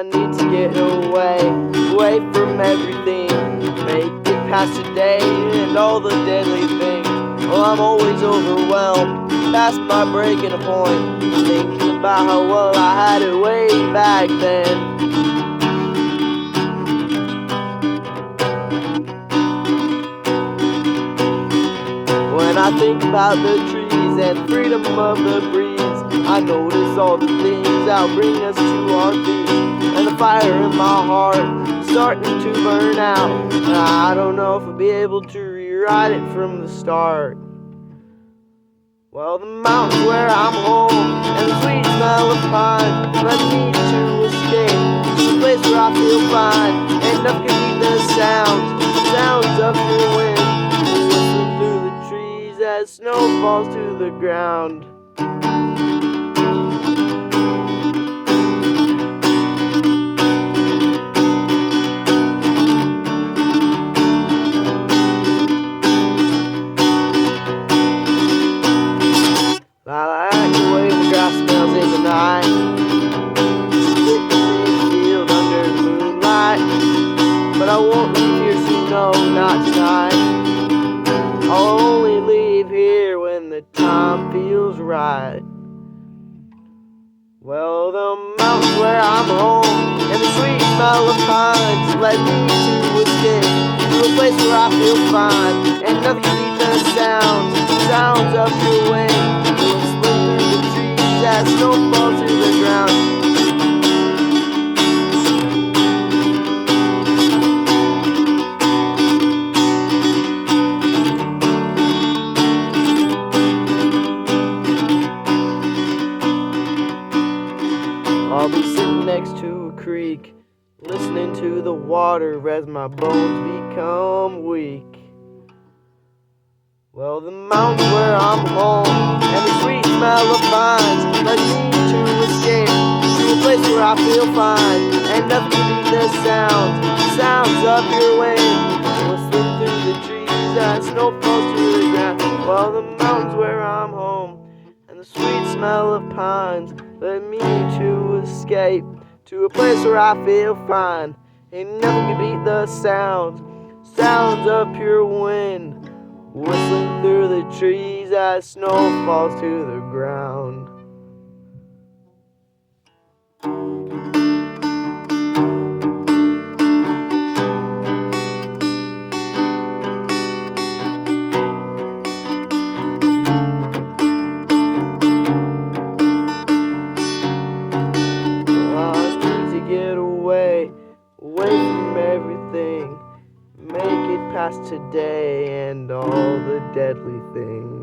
I need to get away from everything. Make it past today and all the deadly things. Well, I'm always overwhelmed, past my breaking point, thinking about how well I had it way back then. When I think about the trees and freedom of the breeze, I notice all the things that'll bring us to our feet. And the fire in my heart starting to burn out, and I don't know if I'll be able to rewrite it from the start. Well, the mountains where I'm home and the sweet smell of pine led me to escape to a place where I feel fine, and nothing can beat the sounds of your wind, whistling through the trees as snow falls to the ground. I like the way the grass smells in the night, sitting in the field under the moonlight. But I won't leave here soon, no, not tonight. I'll only leave here when the time feels right. Well, the mountains where I'm home and the sweet smell of pines led me to escape to a place where I feel fine, and nothing can beat the sounds of your wind, whistling through the trees as snow falls to the ground. I'll be sitting next to a creek, listening to the water as my bones become weak. Well, the mountains where I'm home and the sweet smell of pines led me to escape to a place where I feel fine, and nothing can beat the sounds of your wind, whistling through the trees as snow falls to the ground. Well, the mountains where I'm home and the sweet smell of pines led me to escape to a place where I feel fine, and nothing can beat the sounds of pure wind, whistling through the trees as snow falls to the ground. Away from everything, make it past today and all the deadly things.